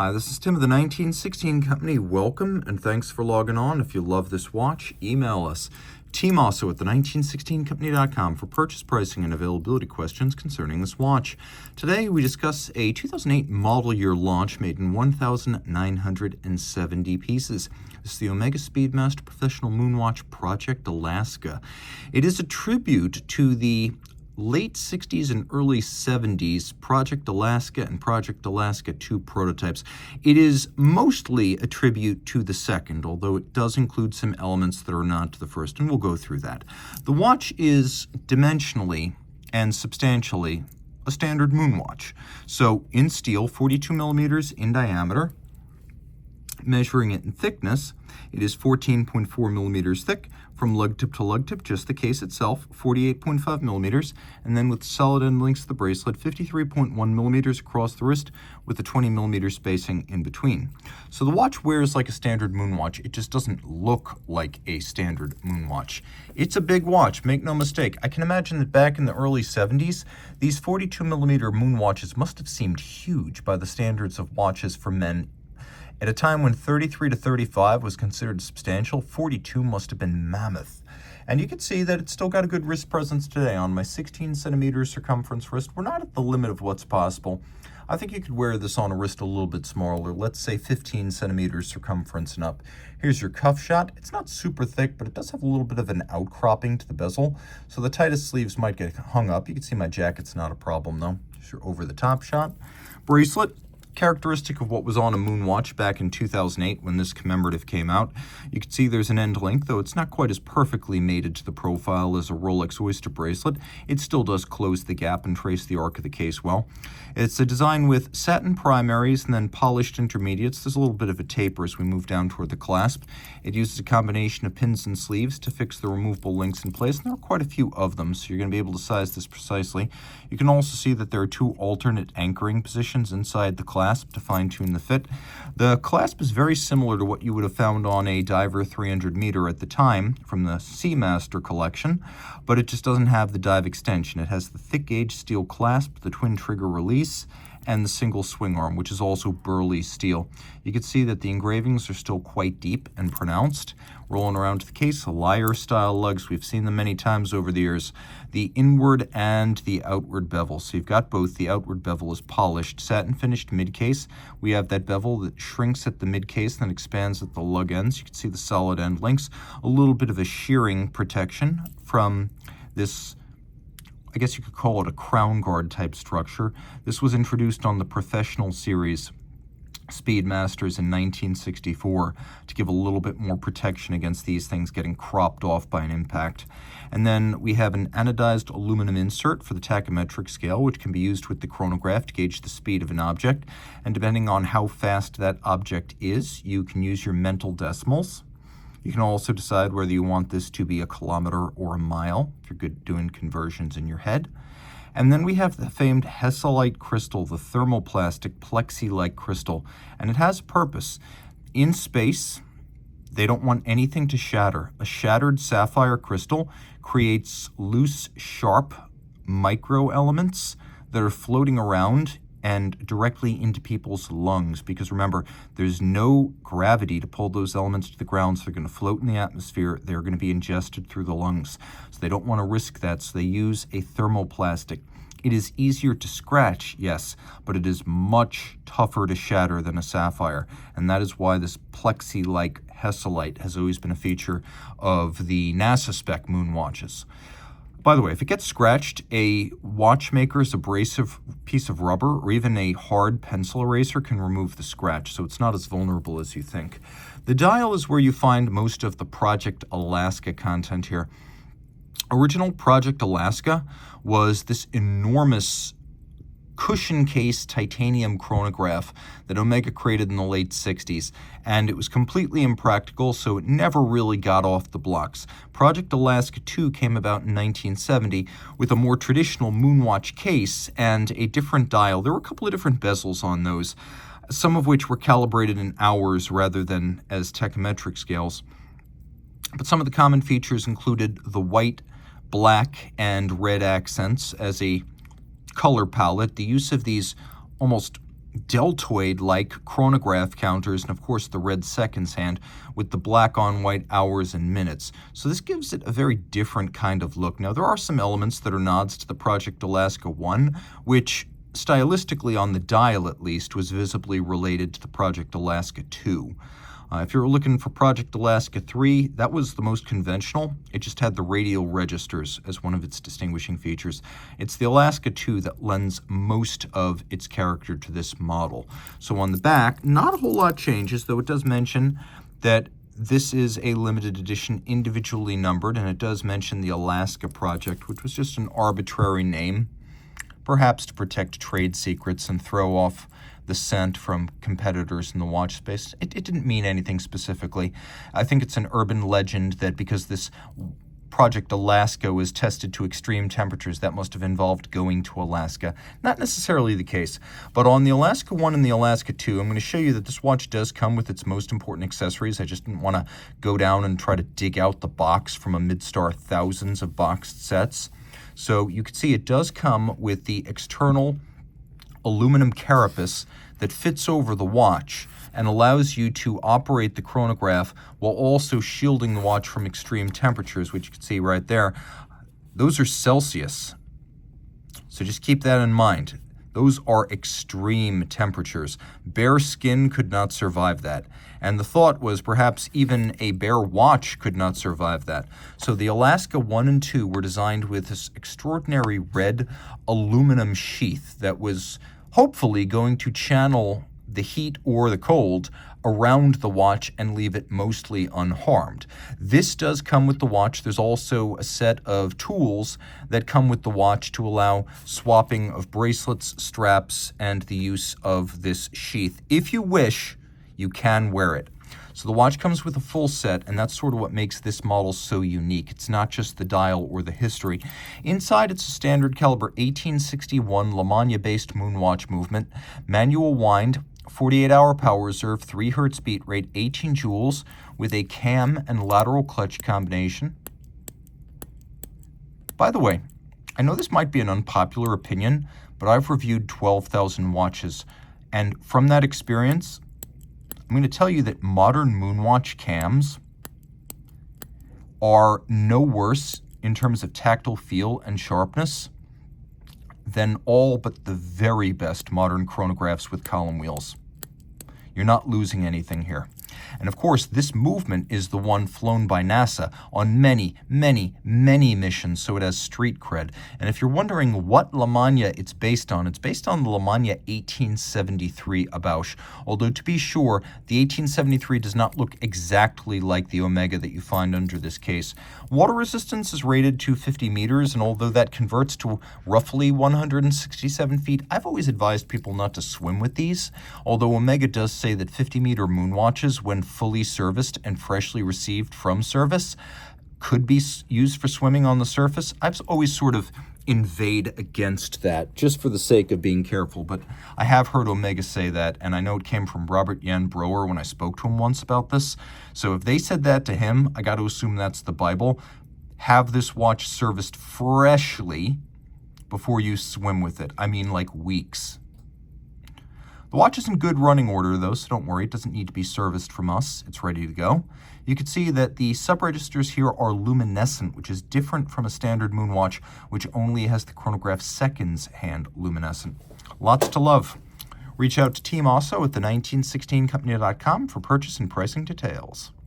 Hi, this is Tim of the 1916 Company. Welcome and thanks for logging on. If you love this watch, email us, Team Mosso at the1916company.com for purchase pricing and availability questions concerning this watch. Today we discuss a 2008 model year launch made in 1,970 pieces. This is the Omega Speedmaster Professional Moonwatch Project Alaska. It is a tribute to the late 60s and early 70s Project Alaska and Project Alaska 2 prototypes. It is mostly a tribute to the second, although it does include some elements that are not to the first, and we'll go through that. The watch is dimensionally and substantially a standard moon watch. So in steel, 42 millimeters in diameter. Measuring it in thickness, it is 14.4 millimeters thick from lug tip to lug tip, just the case itself, 48.5 millimeters, and then with solid end links to the bracelet, 53.1 millimeters across the wrist with a 20 millimeter spacing in between. So the watch wears like a standard moon watch. It just doesn't look like a standard moon watch. It's a big watch, make no mistake. I can imagine that back in the early 70s, these 42 millimeter moon watches must have seemed huge by the standards of watches for men. At a time when 33 to 35 was considered substantial, 42 must have been mammoth. And you can see that it's still got a good wrist presence today. On my 16 centimeter circumference wrist, we're not at the limit of what's possible. I think you could wear this on a wrist a little bit smaller, let's say 15 centimeters circumference and up. Here's your cuff shot. It's not super thick, but it does have a little bit of an outcropping to the bezel, so the tightest sleeves might get hung up. You can see my jacket's not a problem though. Here's your over-the-top shot. Bracelet. Characteristic of what was on a moon watch back in 2008 when this commemorative came out. You can see there's an end link, though it's not quite as perfectly mated to the profile as a Rolex Oyster bracelet. It still does close the gap and trace the arc of the case well. It's a design with satin primaries and then polished intermediates. There's a little bit of a taper as we move down toward the clasp. It uses a combination of pins and sleeves to fix the removable links in place, and there are quite a few of them, so you're going to be able to size this precisely. You can also see that there are two alternate anchoring positions inside the clasp to fine-tune the fit. The clasp is very similar to what you would have found on a Diver 300 meter at the time from the Speedmaster collection, but it just doesn't have the dive extension. It has the thick gauge steel clasp, the twin trigger release, and the single swing arm, which is also burly steel. You can see that the engravings are still quite deep and pronounced. Rolling around to the case, lyre style lugs. We've seen them many times over the years. The inward and the outward bevel. So you've got both. The outward bevel is polished, satin finished mid case. We have that bevel that shrinks at the mid case, then expands at the lug ends. You can see the solid end links. A little bit of a shearing protection from this, I guess you could call it a crown guard type structure. This was introduced on the Professional Series Speedmasters in 1964 to give a little bit more protection against these things getting cropped off by an impact. And then we have an anodized aluminum insert for the tachymetric scale, which can be used with the chronograph to gauge the speed of an object. And depending on how fast that object is, you can use your mental decimals. You can also decide whether you want this to be a kilometer or a mile, if you're good doing conversions in your head. And then we have the famed Hesselite crystal, the thermoplastic plexi-like crystal, and it has a purpose. In space, they don't want anything to shatter. A shattered sapphire crystal creates loose, sharp micro elements that are floating around and directly into people's lungs, because remember, there's no gravity to pull those elements to the ground, so they're going to float in the atmosphere. They're going to be ingested through the lungs, so they don't want to risk that, so they use a thermoplastic. It is easier to scratch, yes, but it is much tougher to shatter than a sapphire, and that is why this plexi-like Hesselite has always been a feature of the NASA spec moon watches. By the way, if it gets scratched, a watchmaker's abrasive piece of rubber or even a hard pencil eraser can remove the scratch, so it's not as vulnerable as you think. The dial is where you find most of the Project Alaska content here. Original Project Alaska was this enormous cushion case titanium chronograph that Omega created in the late 60s, and it was completely impractical, so it never really got off the blocks. Project Alaska 2 came about in 1970 with a more traditional Moonwatch case and a different dial. There were a couple of different bezels on those, some of which were calibrated in hours rather than as tachymetric scales. But some of the common features included the white, black, and red accents as a color palette, the use of these almost deltoid-like chronograph counters, and of course the red seconds hand with the black on white hours and minutes. So this gives it a very different kind of look. Now there are some elements that are nods to the Project Alaska 1, which stylistically on the dial at least was visibly related to the Project Alaska 2. If you were looking for Project Alaska 3, that was the most conventional. It just had the radial registers as one of its distinguishing features. It's the Alaska 2 that lends most of its character to this model. So on the back, not a whole lot changes, though it does mention that this is a limited edition individually numbered, and it does mention the Alaska Project, which was just an arbitrary name, perhaps to protect trade secrets and throw off the scent from competitors in the watch space. It didn't mean anything specifically. I think it's an urban legend that because this Project Alaska was tested to extreme temperatures, that must have involved going to Alaska. Not necessarily the case, but on the Alaska 1 and the Alaska 2, I'm going to show you that this watch does come with its most important accessories. I just didn't want to go down and try to dig out the box from a Midstar thousands of boxed sets. So you can see it does come with the external aluminum carapace that fits over the watch and allows you to operate the chronograph while also shielding the watch from extreme temperatures, which you can see right there. Those are Celsius. So just keep that in mind. Those are extreme temperatures. Bare skin could not survive that. And the thought was perhaps even a bare watch could not survive that. So the Alaska 1 and 2 were designed with this extraordinary red aluminum sheath that was hopefully going to channel the heat or the cold around the watch and leave it mostly unharmed. This does come with the watch. There's also a set of tools that come with the watch to allow swapping of bracelets, straps, and the use of this sheath. If you wish, you can wear it. So the watch comes with a full set, and that's sort of what makes this model so unique. It's not just the dial or the history. Inside, it's a standard caliber 1861 LaMagna-based Moonwatch movement, manual wind, 48-hour power reserve, 3 Hz beat rate, 18 joules, with a cam and lateral clutch combination. By the way, I know this might be an unpopular opinion, but I've reviewed 12,000 watches, and from that experience, I'm going to tell you that modern Moonwatch cams are no worse in terms of tactile feel and sharpness than all but the very best modern chronographs with column wheels. You're not losing anything here. And of course, this movement is the one flown by NASA on many, many, many missions, so it has street cred. And if you're wondering what LaMagna it's based on the LaMagna 1873 Abauche. Although to be sure, the 1873 does not look exactly like the Omega that you find under this case. Water resistance is rated to 50 meters, and although that converts to roughly 167 feet, I've always advised people not to swim with these, although Omega does say that 50-meter Moonwatches, when fully serviced and freshly received from service, could be used for swimming on the surface. I've always sort of inveighed against that, just for the sake of being careful, but I have heard Omega say that, and I know it came from Robert Jan Broer when I spoke to him once about this. So if they said that to him, I got to assume that's the Bible. Have this watch serviced freshly before you swim with it. I mean, like weeks. The watch is in good running order, though, so don't worry. It doesn't need to be serviced from us. It's ready to go. You can see that the sub-registers here are luminescent, which is different from a standard Moonwatch, which only has the chronograph seconds hand luminescent. Lots to love. Reach out to Team Mosso at the 1916company.com for purchase and pricing details.